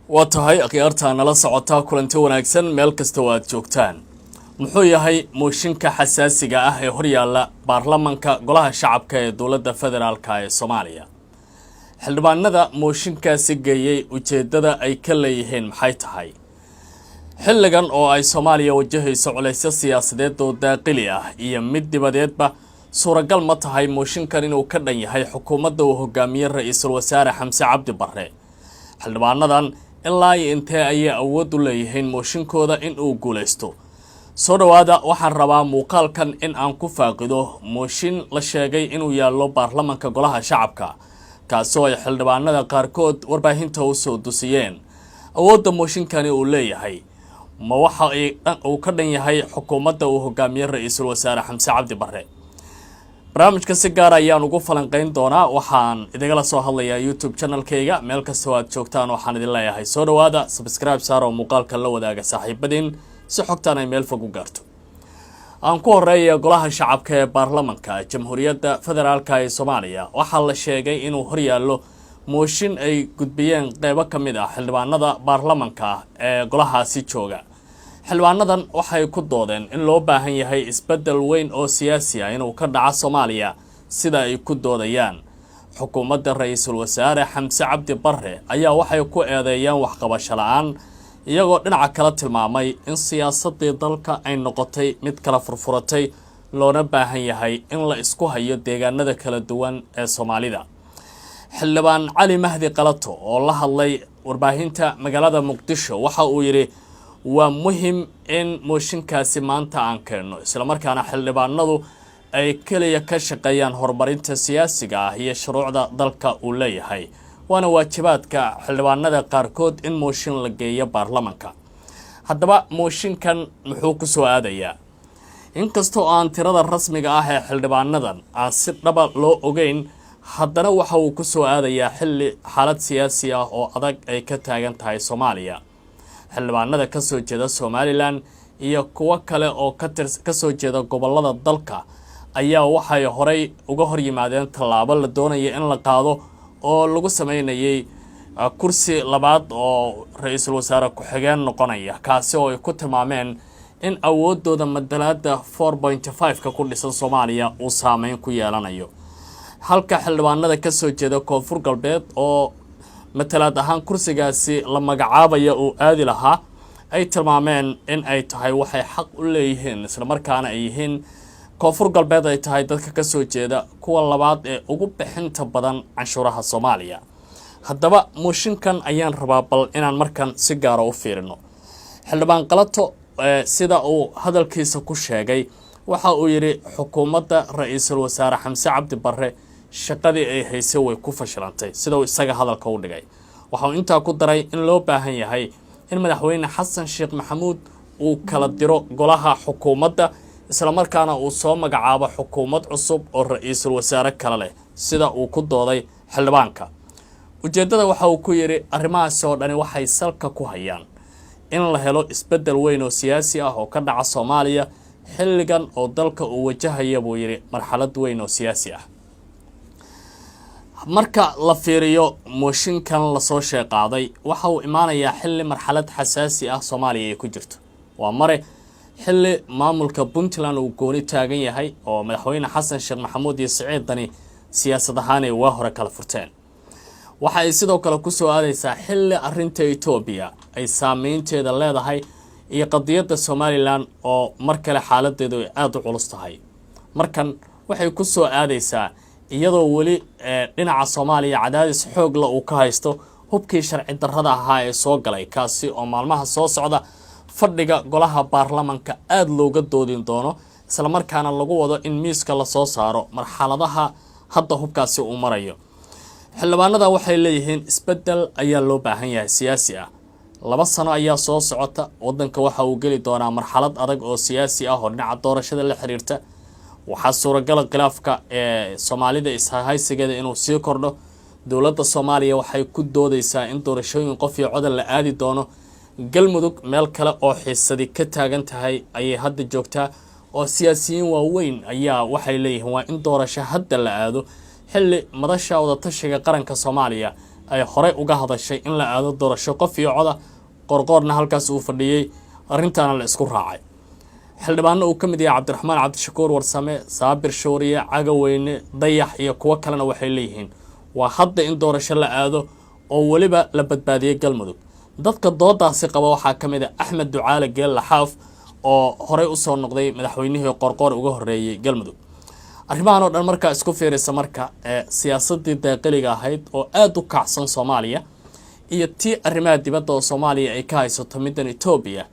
واتهاي أخيارتها نلص عطا كلنتي وناكسن ميل كستواد جوكتان muxuu yahay mooshinka xasaasiga ah ee horyaala baarlamaanka golaha shacabka ee dowladda federaalka ee Soomaaliya xildhibaanada mooshinkaasi geeyay ujeedada ay ka leeyihiin maxay tahay xilligan oo ay Soomaaliya wajahayso culaysyo siyaasadeed oo daaqili ah iyo mid dibadeedba suuragal ma tahay mooshinkan inuu ka dhan yahay xukuumadda uu hogaamiye ra'iisul wasaare Xamse Cabdi Barre xildhibaanadan ilaa intee ay awood u leeyihiin mooshinkooda in uu guuleysto soo dhawaada waxaan rabaa muuqaalkan in aan ku faaqido mooshin la sheegay inuu yaallo baarlamaanka golaha shacabka kaasoo ay xildhibaanada qaarkood warbaahinta u soo dusiyeen awoodda mooshinkani uu leeyahay ma waxa uu ka dhan yahay xukuumadda uu hogaamiye ra'iisul wasaare Xamse Cabdi Barre barnaamijka si gaar ah ayaan ugu falanqeyn doonaa waxaan idinla soo hadlayaa YouTube channelkayga meel kasta oo aad joogtaan waxaan idin leeyahay soo dhawaada subscribe saaro muuqaalka la wadaaga saaxiibadin si xogtaan ay meel fog u gaarto aan ku horeeyo golaha shacabka ee baarlamaanka jamhuuriyadda federaalka ee Soomaaliya waxa la sheegay inuu horyaallo mooshin ay gudbiyeen qaybo kamid ah xildhibaanada baarlamaanka ee golahaasi jooga xildhibaanadan waxay ku doodeen in loo baahan yahay isbedel weyn oo siyaasi ah inuu ka dhaco Soomaaliya sida ay ku doodayaan xukuumadda ra'iisul wasaare Xamse Cabdi Barre ayaa waxay ku eedeeyaan waxqabasho la'aan iyagoo dhinaca kala tilmaamay in siyaasadda dalka ay noqotay mid kala furfuratay loona baahan yahay in la isku hayo deegaanada kala duwan ee Soomaalida xildhibaan Cali Mahdi Qalato oo la hadlay warbaahinta magaalada Muqdisho waxa uu yiri waa muhiim in mooshinkaasi maanta aan keenno isla markaana xildhibaanadu ay kaliya ka shaqeeyaan horumarinta siyaasiga ah iyo shuruucda dalka uu leeyahay waana waajibaadka xildhibaanada qaarkood in mooshin la geeyo baarlamaanka haddaba mooshinkan muxuu ku soo aadayaa inkastoo aan tirada rasmiga ah ee xildhibaanadan aan si dhaba loo ogeyn haddana waxa uu ku soo aadayaa xilli xaalad siyaasi ah oo adag ay ka taagan tahay Soomaaliya xildhibaanada ka soo jeeda Somaliland iyo kuwa kale oo ka soo jeeda gobolada dalka ayaa waxay horey uga hor yimaadeen tallaabo la doonayo in la qaado oo lagu sameynayay kursi labaad oo ra'iisul wasaare ku xigeen noqonaya kaasi oo ay ku tilmaameen in awoodooda madalaada 4.5 ka ku dhisan Soomaaliya uu saameyn ku yeelanayo halka xildhibaanada ka soo jeeda Koonfur Galbeed oo matalaad ahaan kursigaasi la magacaabayo uu aadi lahaa ay tilmaameen in ay tahay waxay xaq u leeyihiin isla markaana ay yihiin Koonfur Galbeed ay tahay dadka ka soo jeeda kuwa labaad ee ugu bixinta badan canshuuraha Soomaaliya haddaba mooshinkan ayaan rabaa bal inaan markan si gaar ah u fiirino xildhibaan Qalato sida uu hadalkiisa ku sheegay waxa uu yiri xukuumadda ra'iisul wasaare Xamse Cabdi Barre shaqadii ay haysay way ku fashilantay sida uu isaga hadalka u dhigay waxa uu intaa ku daray in loo baahan yahay in madaxweyne Xasan Sheekh Maxamuud uu kala diro golaha xukuumadda isla markaana uu soo magacaabo xukuumad cusub oo ra'iisul wasaare kale leh sida uu ku dooday xildhibaanka ujeedada waxa uu ku yiri arrimahaas oo dhani waxay salka ku hayaan in la helo isbedel weyn oo siyaasi ah oo ka dhaca Soomaaliya xilligan oo dalka uu wajahayo buu yiri marxalad weyn oo siyaasi ah marka la fiiriyo mooshinkan la soo sheeqaaday waxa uu imaanayaa xilli marxalad xasaasi ah Soomaaliya ay ku jirto waa mare xilli maamulka Puntland uu gooni taagan yahay oo madaxweyne Xasan Sheekh Maxamuud iyo Siciid Dani siyaasad ahaan ay waa hore kala furteen waxa ay sidoo kale ku soo aadaysaa xilli arrinta Itoobiya ay saameynteeda leedahay iyo qadiyadda Somaliland oo mar kale xaaladeedu aad u culus tahay markan waxay ku soo aadaysaa iyadoo wali dhinaca Soomaaliya cadaadis xoog la uu ka haysto hubkii sharci darrada ahaa ee soo galay kaasi oo maalmaha soo socda fadhiga golaha baarlamaanka aad looga doodin doono isla markaana lagu wado in miiska la soo saaro marxaladaha hadda hubkaasi uu marayo xildhibaanada waxay leeyihiin isbedel ayaa loo baahan yahay siyaasi ah 2 sano ayaa soo socota wadanka waxa uu gali doonaa marxalad adag oo siyaasi ah oo dhinaca doorashada la xiriirta waxa suuragal khilaafka ee Soomaalida ishaysigeeda inuu sii kordho dawladda Soomaaliya waxay ku doodaysaa in doorashooyin qof iyo cod la aadi doono galmudug meel kale oo xiisadi ka taagan tahay ayay hadda joogtaa oo siyaasiyiin waaweyn ayaa waxay leeyihiin waa in doorasho hadda la aado xilli madasha wada tashiga qaranka Soomaaliya ay horey uga hadashay in la aado doorasho qof iyo coda qorqoorna halkaas uu fadhiyey arrintaana la isku raacay xildhibaano uu ka mid yahay cabdiraxmaan cabdishakuur warsame saabir shooriye cagaweyne dayax iyo kuwo kalena waxay leeyihiin waa hadda in doorasho la aado oo weliba la badbaadiyey galmudug dadka doodaasi qaba waxaa ka mid ah axmed ducaale geelle xaaf oo horey usoo noqday madaxweynihii qorqoor uga horeeyey galmudug arrimahan oo dhan markaa isku fiirisa marka siyaasadii daaqiliga ahayd oo aada u kacsan soomaaliya iyo tii arrimaha dibadda oo soomaaliya ay ka haysato middan etoobiya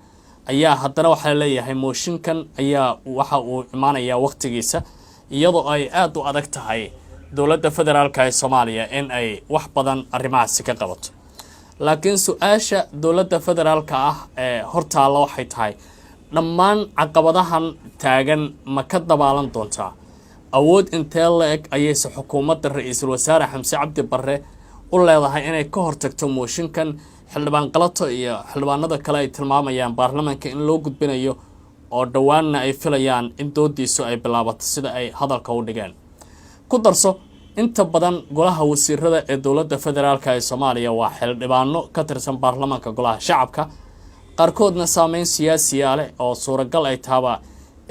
ayaa haddana waxaa leeyahay mooshinkan ayaa waxa uu imaanayaa waqtigiisa iyadoo ay aada u adag tahay dowladda federaalka ee soomaaliya in ay wax badan arrimahaasi ka qabato laakiin su-aasha dowladda federaalka ah ee hortaalla waxay tahay dhammaan caqabadahan taagan ma ka dabaalan doontaa awood intee la eg ayayse xukuumadda ra-iisul wasaare xamse cabdi barre u leedahay inay ka hortagto mooshinkan xildhibaan qalato iyo xildhibaanada kale ay tilmaamayaan baarlamaanka in loo gudbinayo oo dhowaanna ay filayaan in doodiisu ay bilaabato sida ay hadalka u dhigeen ku darso inta badan golaha wasiirada ee dowladda federaalka ee soomaaliya waa xildhibaano ka tirsan baarlamaanka golaha shacabka qaarkoodna saameyn siyaasiya leh oo suuragal ay taaba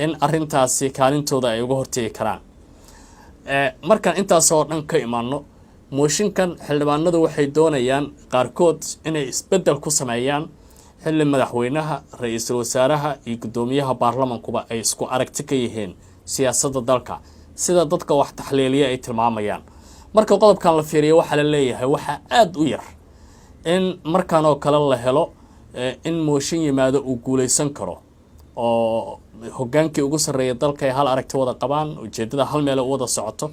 in arrintaasi kaalintooda ay uga hortegi karaan markaan intaasoo dhan ka imaano mooshinkan xildhibaanadu waxay doonayaan qaarkood inay isbeddel ku sameeyaan xilli madaxweynaha ra-iisul wasaaraha iyo guddoomiyaha baarlamankuba ay isku aragti ka yihiin siyaasadda dalka sida dadka wax taxliiliya ay tilmaamayaan marka qodobkan la fiiriyo waxaa la leeyahay waxaa aada u yar in markaan oo kale la helo in mooshin yimaado uu guulaysan karo oo hoggaankii ugu sarreeya dalka ay hal aragti wada qabaan ujeeddada hal meele u wada socoto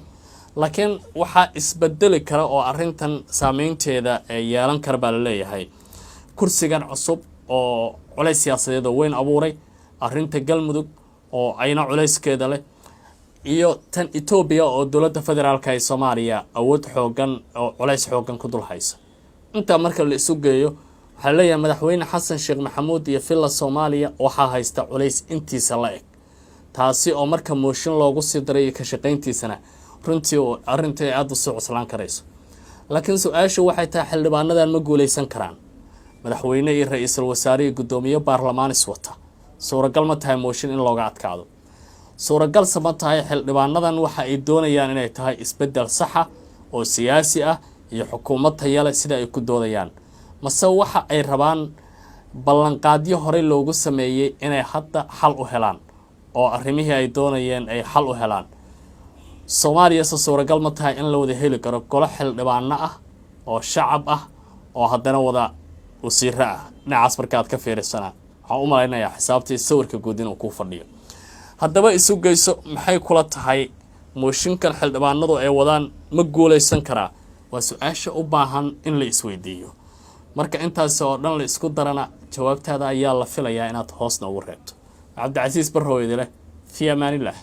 laakiin waxaa isbedeli kara oo arrintan saameynteeda yeelan kara baa la leeyahay kursigan cusub oo culays siyaasadeed oo weyn abuuray arrinta galmudug oo ayna culayskeeda leh iyo tan etoobiya oo dowladda federaalka ee soomaaliya awood xoogan oo culays xoogan ku dul haysa intaa marka la isu geeyo waxaa leeyahay madaxweyne xasan sheekh maxamuud iyo villa soomaaliya waxaa haysta culays intiisa la eg taasi oo marka mooshin loogu sii daray ka shaqayntiisana runtii arrintii aada u soo cuslaan karayso laakiin su-aashu waxay tahay xildhibaanadan ma guulaysan karaan madaxweyne iyo ra-iisul wasaare iyo guddoomiye baarlamaanis wata suuragal ma tahay mooshin in looga adkaado suuragalse ma tahay xildhibaanadan waxa ay doonayaan inay tahay isbeddel saxa oo siyaasi ah iyo xukuumad tayale sida ay ku doodayaan mase waxa ay rabaan ballanqaadyo horey loogu sameeyey inay hadda xal u helaan oo arrimihii ay doonayeen ay xal u helaan soomaaliya se suuragal ma tahay in la wada heli karo golo xildhibaano ah oo shacab ah oo haddana wada wasiiro ah dhinacaas markaad ka fiirisanaa waxaan u malaynayaa xisaabtii sawirka guud inuu kuu fadhiyo haddaba isu geyso maxay kula tahay mooshinkan xildhibaanadu ay wadaan ma guulaysan karaa waa su-aasha u baahan in la isweydiiyo marka intaas oo dhan la isku darana jawaabtaada ayaa la filayaa inaad hoosna ugu reebto cabdicasiis barroweydile fi amaanillah